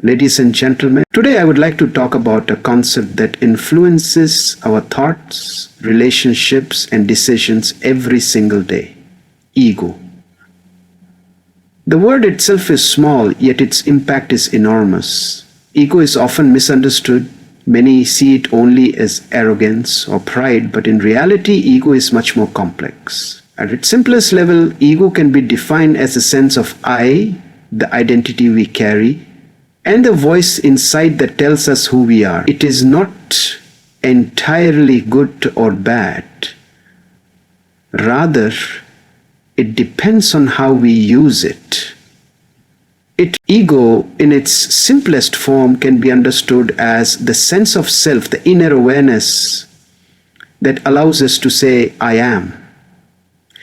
Ladies and gentlemen, today I would like to talk about a concept that influences our thoughts, relationships, and decisions every single day: ego. The word itself is small, yet its impact is enormous. Ego is often misunderstood. Many see it only as arrogance or pride, but in reality, ego is much more complex. At its simplest level, ego can be defined as a sense of I, the identity we carry, and the voice inside that tells us who we are. It is not entirely good or bad. Rather, it depends on how we use it. Ego, in its simplest form, can be understood as the sense of self, the inner awareness that allows us to say, I am.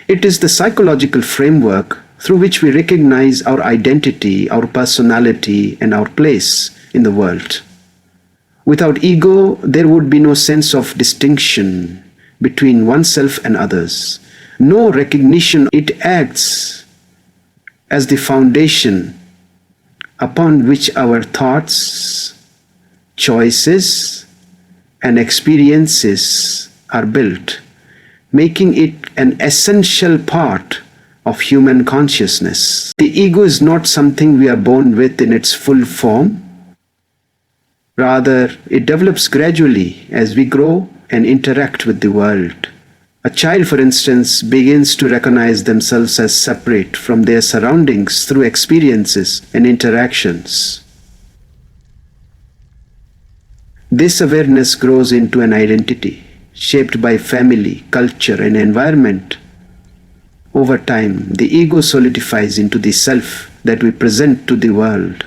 It is the psychological framework through which we recognize our identity, our personality, and our place in the world. Without ego, there would be no sense of distinction between oneself and others, no recognition. It acts as the foundation upon which our thoughts, choices, and experiences are built, making it an essential part of human consciousness. The ego is not something we are born with in its full form. Rather, it develops gradually as we grow and interact with the world. A child, for instance, begins to recognize themselves as separate from their surroundings through experiences and interactions. This awareness grows into an identity shaped by family, culture, and environment. Over time, the ego solidifies into the self that we present to the world.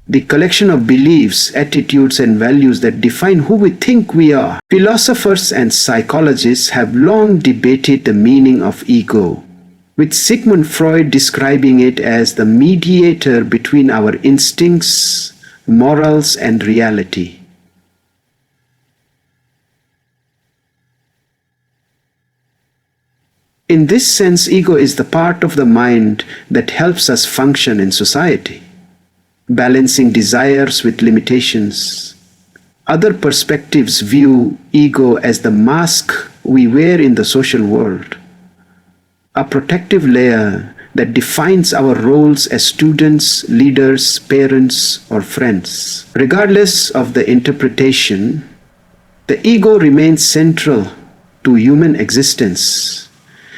The collection of beliefs, attitudes, and values that define who we think we are. Philosophers and psychologists have long debated the meaning of ego, with Sigmund Freud describing it as the mediator between our instincts, morals, and reality. In this sense, ego is the part of the mind that helps us function in society, balancing desires with limitations. Other perspectives view ego as the mask we wear in the social world, a protective layer that defines our roles as students, leaders, parents, or friends. Regardless of the interpretation, the ego remains central to human existence,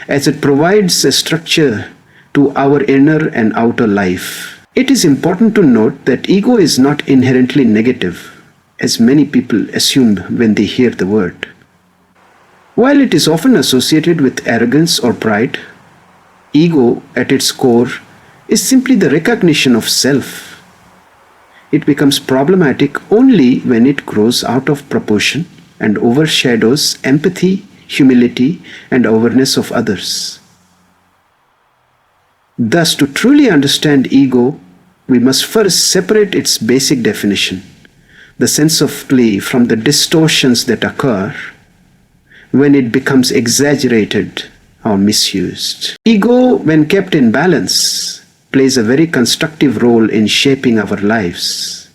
as it provides a structure to our inner and outer life. It is important to note that ego is not inherently negative, as many people assume when they hear the word. While it is often associated with arrogance or pride, ego at its core is simply the recognition of self. It becomes problematic only when it grows out of proportion and overshadows empathy, humility, and awareness of others. Thus, to truly understand ego, we must first separate its basic definition, the sense of play, from the distortions that occur when it becomes exaggerated or misused. Ego, when kept in balance, plays a very constructive role in shaping our lives.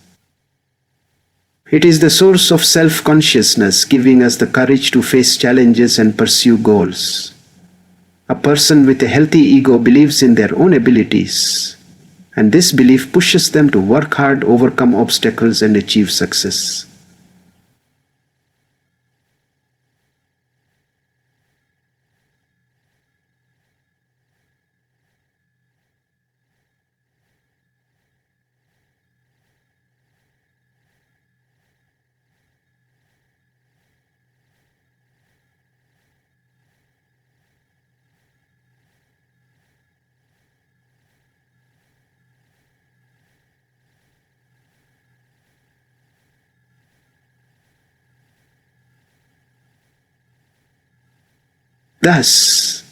It is the source of self-consciousness, giving us the courage to face challenges and pursue goals. A person with a healthy ego believes in their own abilities, and this belief pushes them to work hard, overcome obstacles, and achieve success. Thus,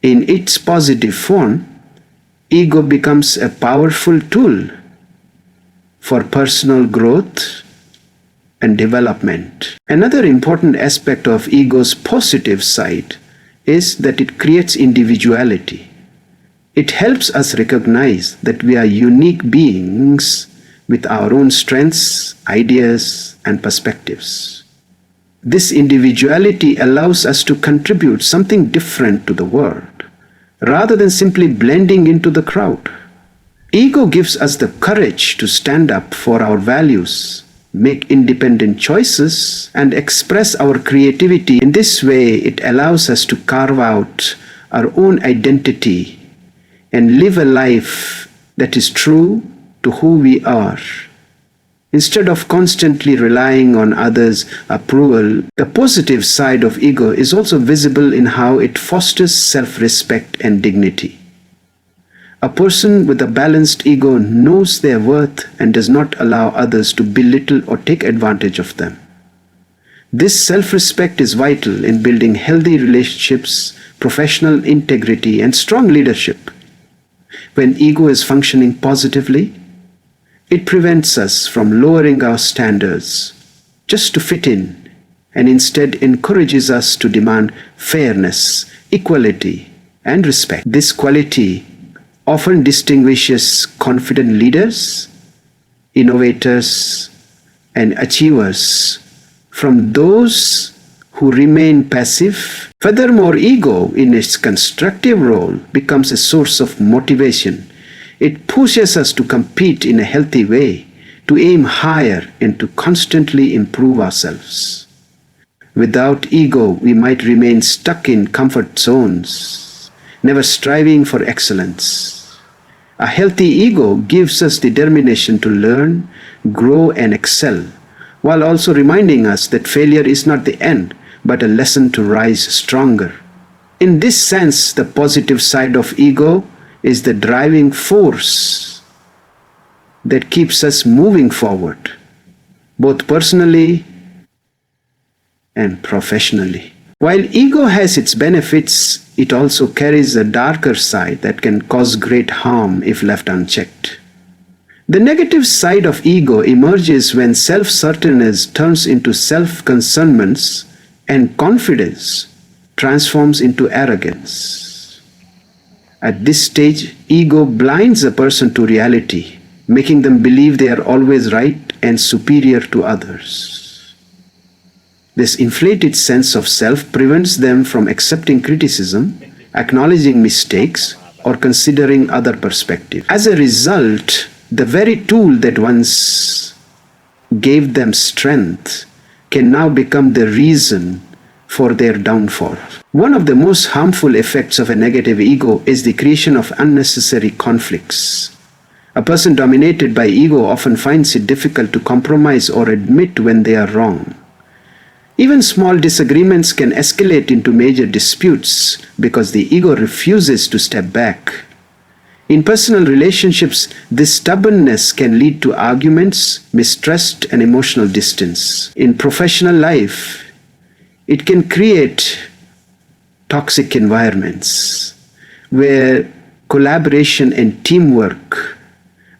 in its positive form, ego becomes a powerful tool for personal growth and development. Another important aspect of ego's positive side is that it creates individuality. It helps us recognize that we are unique beings with our own strengths, ideas, and perspectives. This individuality allows us to contribute something different to the world, rather than simply blending into the crowd. Ego gives us the courage to stand up for our values, make independent choices, and express our creativity. In this way, it allows us to carve out our own identity and live a life that is true to who we are. Instead of constantly relying on others' approval, the positive side of ego is also visible in how it fosters self-respect and dignity. A person with a balanced ego knows their worth and does not allow others to belittle or take advantage of them. This self-respect is vital in building healthy relationships, professional integrity, and strong leadership. When ego is functioning positively, it prevents us from lowering our standards just to fit in, and instead encourages us to demand fairness, equality, and respect. This quality often distinguishes confident leaders, innovators, and achievers from those who remain passive. Furthermore, ego, in its constructive role, becomes a source of motivation. It pushes us to compete in a healthy way, to aim higher, and to constantly improve ourselves. Without ego, we might remain stuck in comfort zones, never striving for excellence. A healthy ego gives us determination to learn, grow, and excel, while also reminding us that failure is not the end, but a lesson to rise stronger. In this sense, the positive side of ego is the driving force that keeps us moving forward, both personally and professionally. While ego has its benefits, it also carries a darker side that can cause great harm if left unchecked. The negative side of ego emerges when self-centeredness turns into self-concernments and confidence transforms into arrogance. At this stage, ego blinds a person to reality, making them believe they are always right and superior to others. This inflated sense of self prevents them from accepting criticism, acknowledging mistakes, or considering other perspectives. As a result, the very tool that once gave them strength can now become the reason for their downfall. One of the most harmful effects of a negative ego is the creation of unnecessary conflicts. A person dominated by ego often finds it difficult to compromise or admit when they are wrong. Even small disagreements can escalate into major disputes because the ego refuses to step back. In personal relationships, this stubbornness can lead to arguments, mistrust, and emotional distance. In professional life, it can create toxic environments where collaboration and teamwork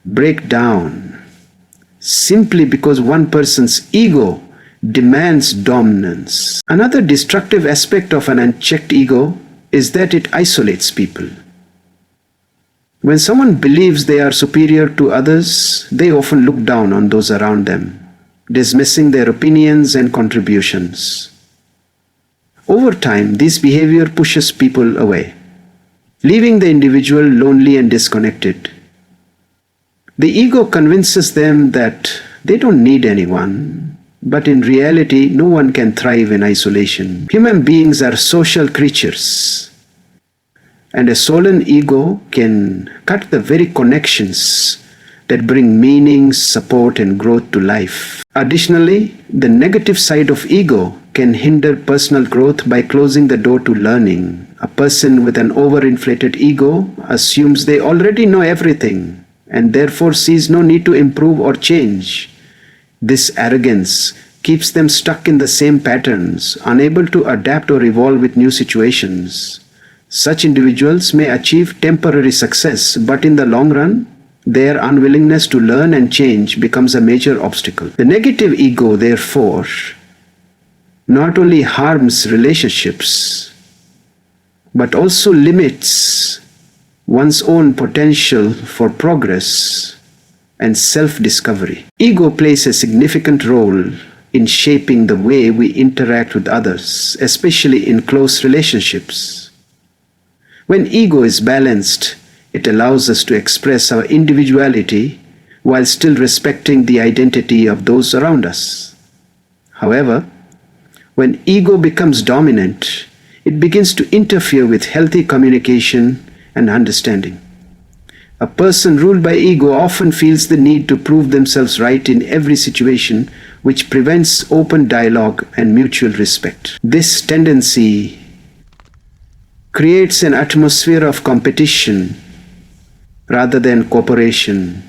break down simply because one person's ego demands dominance. Another destructive aspect of an unchecked ego is that it isolates people. When someone believes they are superior to others, they often look down on those around them, dismissing their opinions and contributions. Over time, this behavior pushes people away, leaving the individual lonely and disconnected. The ego convinces them that they don't need anyone, but in reality, no one can thrive in isolation. Human beings are social creatures, and a sullen ego can cut the very connections that bring meaning, support, and growth to life. Additionally, the negative side of ego can hinder personal growth by closing the door to learning. A person with an overinflated ego assumes they already know everything and therefore sees no need to improve or change. This arrogance keeps them stuck in the same patterns, unable to adapt or evolve with new situations. Such individuals may achieve temporary success, but in the long run, their unwillingness to learn and change becomes a major obstacle. The negative ego, therefore, not only harms relationships, but also limits one's own potential for progress and self-discovery. Ego plays a significant role in shaping the way we interact with others, especially in close relationships. When ego is balanced, it allows us to express our individuality while still respecting the identity of those around us. However, when ego becomes dominant, it begins to interfere with healthy communication and understanding. A person ruled by ego often feels the need to prove themselves right in every situation, which prevents open dialogue and mutual respect. This tendency creates an atmosphere of competition rather than cooperation,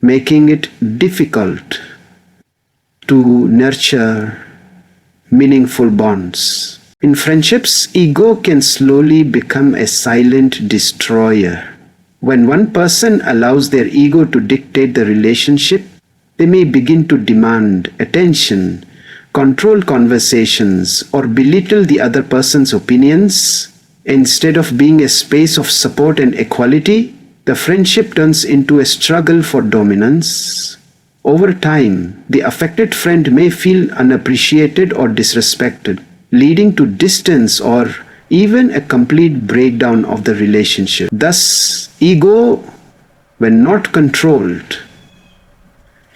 making it difficult to nurture meaningful bonds. In friendships, ego can slowly become a silent destroyer. When one person allows their ego to dictate the relationship, they may begin to demand attention, control conversations, or belittle the other person's opinions. Instead of being a space of support and equality, the friendship turns into a struggle for dominance. Over time, the affected friend may feel unappreciated or disrespected, leading to distance or even a complete breakdown of the relationship. Thus, ego, when not controlled,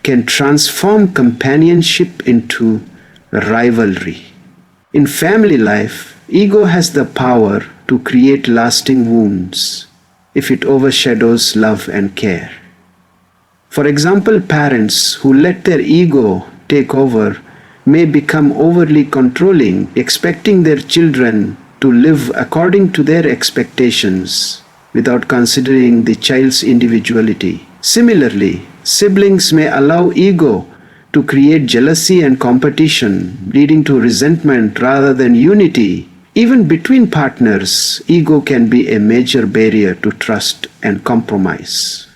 can transform companionship into rivalry. In family life, ego has the power to create lasting wounds if it overshadows love and care. For example, parents who let their ego take over may become overly controlling, expecting their children to live according to their expectations without considering the child's individuality. Similarly, siblings may allow ego to create jealousy and competition, leading to resentment rather than unity. Even between partners, ego can be a major barrier to trust and compromise.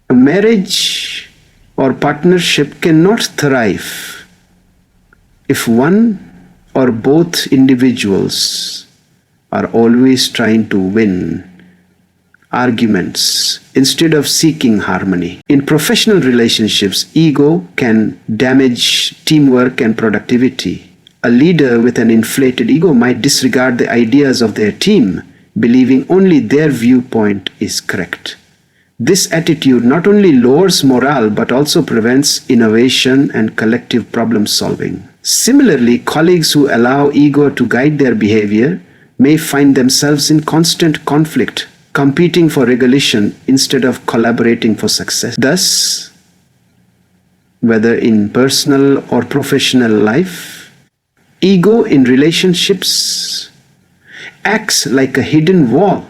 A marriage or partnership cannot thrive if one or both individuals are always trying to win arguments instead of seeking harmony. In professional relationships, ego can damage teamwork and productivity. A leader with an inflated ego might disregard the ideas of their team, believing only their viewpoint is correct. This attitude not only lowers morale but also prevents innovation and collective problem solving. Similarly, colleagues who allow ego to guide their behavior may find themselves in constant conflict, competing for recognition instead of collaborating for success. Thus, whether in personal or professional life, ego in relationships acts like a hidden wall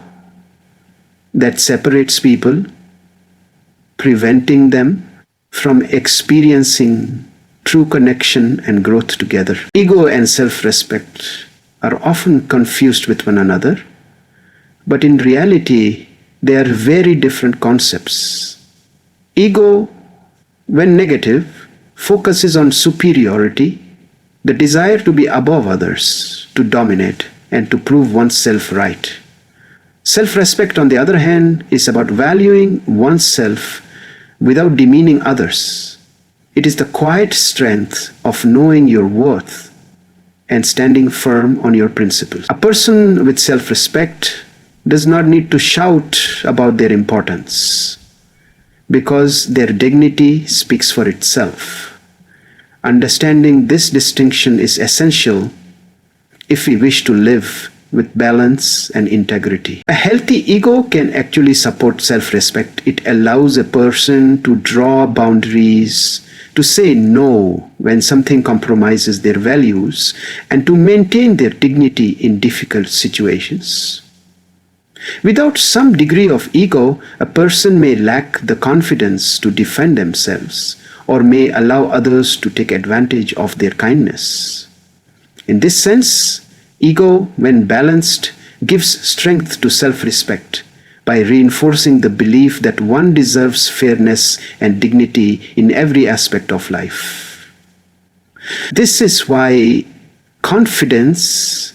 that separates people, preventing them from experiencing true connection and growth together. Ego and self-respect are often confused with one another, but in reality, they are very different concepts. Ego, when negative, focuses on superiority, the desire to be above others, to dominate, and to prove oneself right. Self-respect, on the other hand, is about valuing oneself without demeaning others. It is the quiet strength of knowing your worth and standing firm on your principles. A person with self-respect does not need to shout about their importance because their dignity speaks for itself. Understanding this distinction is essential if we wish to live with balance and integrity. A healthy ego can actually support self-respect. It allows a person to draw boundaries, to say no when something compromises their values, and to maintain their dignity in difficult situations. Without some degree of ego, a person may lack the confidence to defend themselves or may allow others to take advantage of their kindness. In this sense, ego, when balanced, gives strength to self-respect by reinforcing the belief that one deserves fairness and dignity in every aspect of life. This is why confidence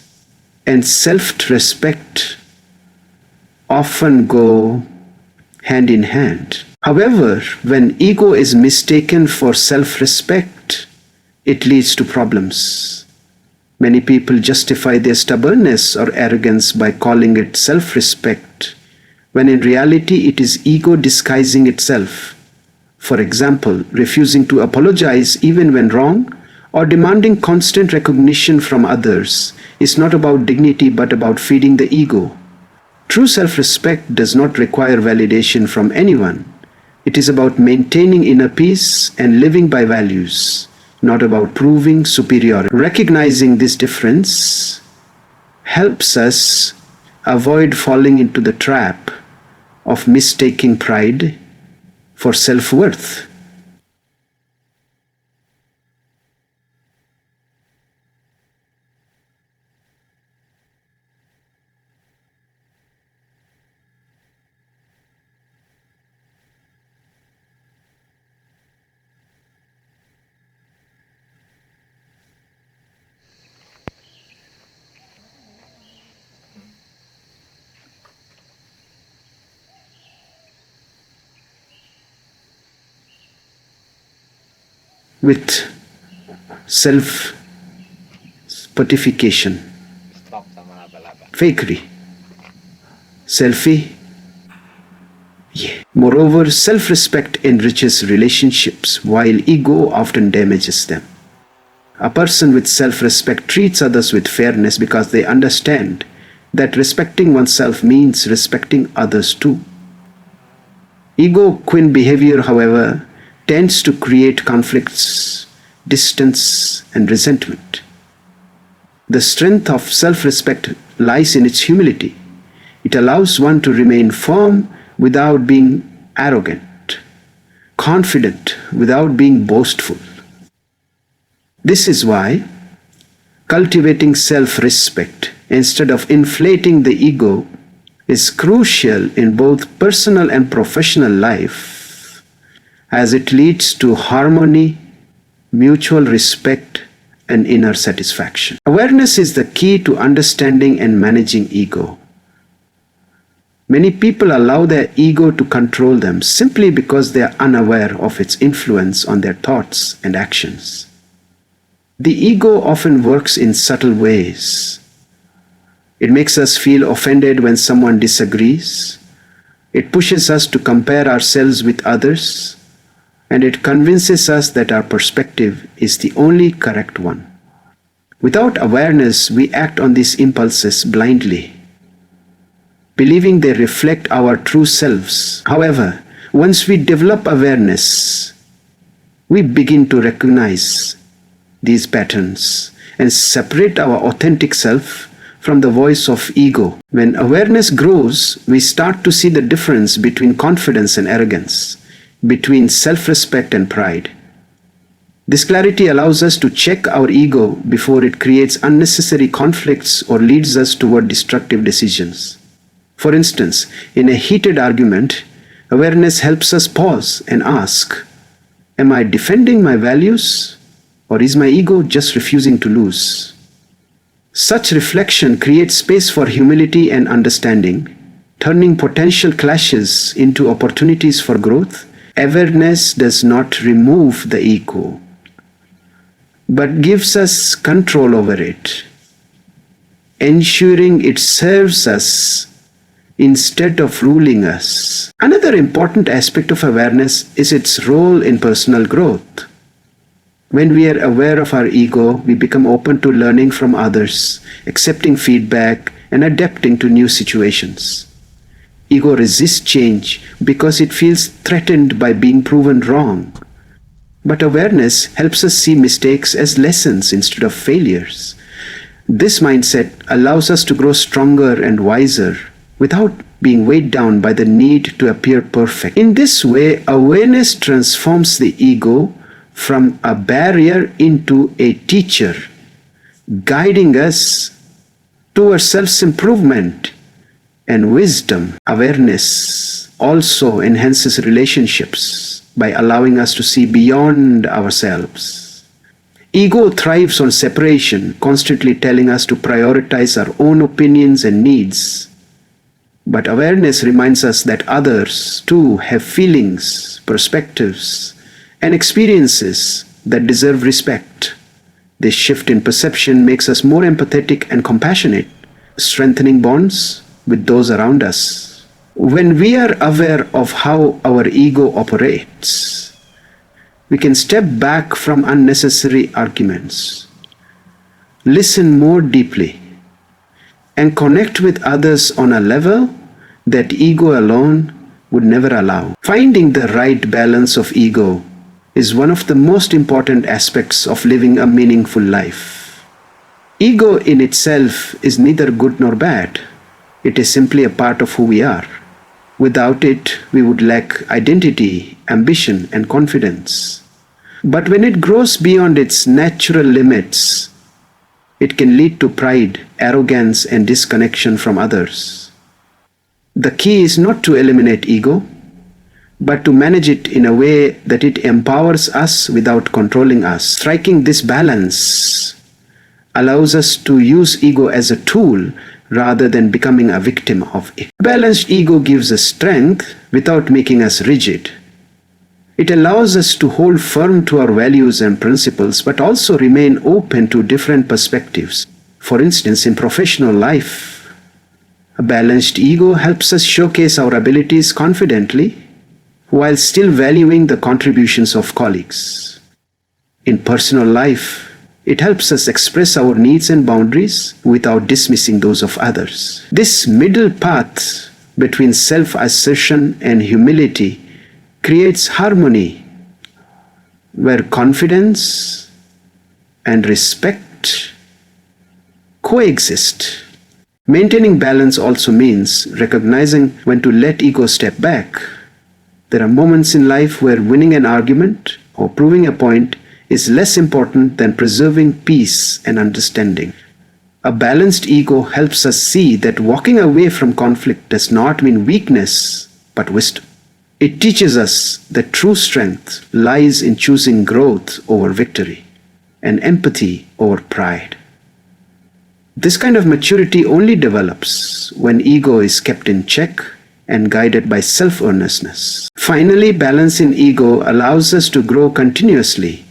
and self-respect often go hand in hand. However, when ego is mistaken for self-respect, it leads to problems. Many people justify their stubbornness or arrogance by calling it self-respect, when in reality it is ego disguising itself. For example, refusing to apologize even when wrong, or demanding constant recognition from others is not about dignity but about feeding the ego. True self-respect does not require validation from anyone. It is about maintaining inner peace and living by values, not about proving superiority. Recognizing this difference helps us avoid falling into the trap of mistaking pride for self-worth. With self-certification, fakery, selfie. Yeah. Moreover, self-respect enriches relationships while ego often damages them. A person with self-respect treats others with fairness because they understand that respecting oneself means respecting others too. Ego-queen behavior, however, tends to create conflicts, distance, and resentment. The strength of self-respect lies in its humility. It allows one to remain firm without being arrogant, confident without being boastful. This is why cultivating self-respect instead of inflating the ego is crucial in both personal and professional life, as it leads to harmony, mutual respect, and inner satisfaction. Awareness is the key to understanding and managing ego. Many people allow their ego to control them simply because they are unaware of its influence on their thoughts and actions. The ego often works in subtle ways. It makes us feel offended when someone disagrees. It pushes us to compare ourselves with others, and it convinces us that our perspective is the only correct one. Without awareness, we act on these impulses blindly, believing they reflect our true selves. However, once we develop awareness, we begin to recognize these patterns and separate our authentic self from the voice of ego. When awareness grows, we start to see the difference between confidence and arrogance, between self-respect and pride. This clarity allows us to check our ego before it creates unnecessary conflicts or leads us toward destructive decisions. For instance, in a heated argument, awareness helps us pause and ask, am I defending my values, or is my ego just refusing to lose? Such reflection creates space for humility and understanding, turning potential clashes into opportunities for growth. Awareness does not remove the ego, but gives us control over it, ensuring it serves us instead of ruling us. Another important aspect of awareness is its role in personal growth. When we are aware of our ego, we become open to learning from others, accepting feedback, and adapting to new situations. Ego resists change because it feels threatened by being proven wrong. But awareness helps us see mistakes as lessons instead of failures. This mindset allows us to grow stronger and wiser without being weighed down by the need to appear perfect. In this way, awareness transforms the ego from a barrier into a teacher, guiding us towards self-improvement and wisdom. Awareness also enhances relationships by allowing us to see beyond ourselves. Ego thrives on separation, constantly telling us to prioritize our own opinions and needs. But awareness reminds us that others too have feelings, perspectives, and experiences that deserve respect. This shift in perception makes us more empathetic and compassionate, strengthening bonds with those around us. When we are aware of how our ego operates, we can step back from unnecessary arguments, listen more deeply, and connect with others on a level that ego alone would never allow. Finding the right balance of ego is one of the most important aspects of living a meaningful life. Ego in itself is neither good nor bad. It is simply a part of who we are. Without it, we would lack identity, ambition, and confidence. But when it grows beyond its natural limits, it can lead to pride, arrogance, and disconnection from others. The key is not to eliminate ego, but to manage it in a way that it empowers us without controlling us. Striking this balance allows us to use ego as a tool rather than becoming a victim of it. Balanced ego gives us strength without making us rigid. It allows us to hold firm to our values and principles, but also remain open to different perspectives. For instance, in professional life, a balanced ego helps us showcase our abilities confidently while still valuing the contributions of colleagues. In personal life, it helps us express our needs and boundaries without dismissing those of others. This middle path between self-assertion and humility creates harmony, where confidence and respect coexist. Maintaining balance also means recognizing when to let ego step back. There are moments in life where winning an argument or proving a point is less important than preserving peace and understanding. A balanced ego helps us see that walking away from conflict does not mean weakness, but wisdom. It teaches us that true strength lies in choosing growth over victory and empathy over pride. This kind of maturity only develops when ego is kept in check and guided by self-earnestness. Finally, balance in ego allows us to grow continuously.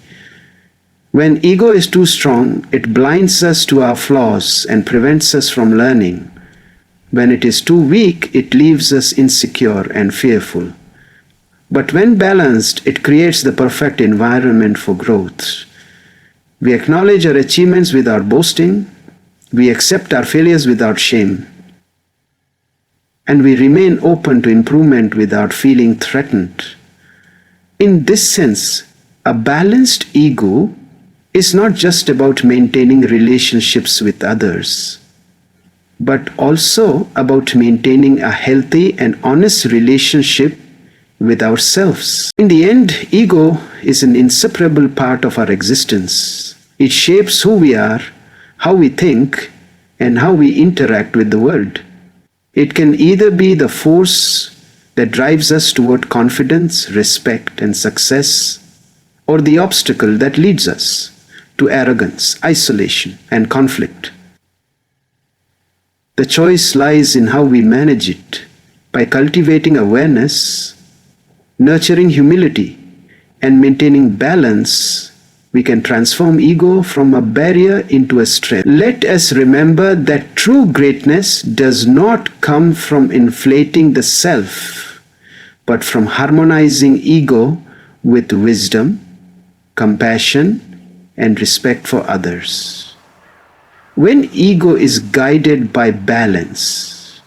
When ego is too strong, it blinds us to our flaws and prevents us from learning. When it is too weak, it leaves us insecure and fearful. But when balanced, it creates the perfect environment for growth. We acknowledge our achievements without boasting, we accept our failures without shame, and we remain open to improvement without feeling threatened. In this sense, a balanced ego is not just about maintaining relationships with others, but also about maintaining a healthy and honest relationship with ourselves. In the end, ego is an inseparable part of our existence. It shapes who we are, how we think, and how we interact with the world. It can either be the force that drives us toward confidence, respect, and success, or the obstacle that leads us to arrogance, isolation, and conflict. The choice lies in how we manage it. By cultivating awareness, nurturing humility, and maintaining balance, we can transform ego from a barrier into a strength. Let us remember that true greatness does not come from inflating the self, but from harmonizing ego with wisdom, compassion, and respect for others. When ego is guided by balance,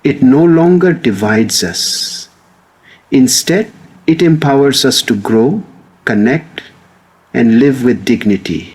it no longer divides us. Instead, it empowers us to grow, connect, and live with dignity.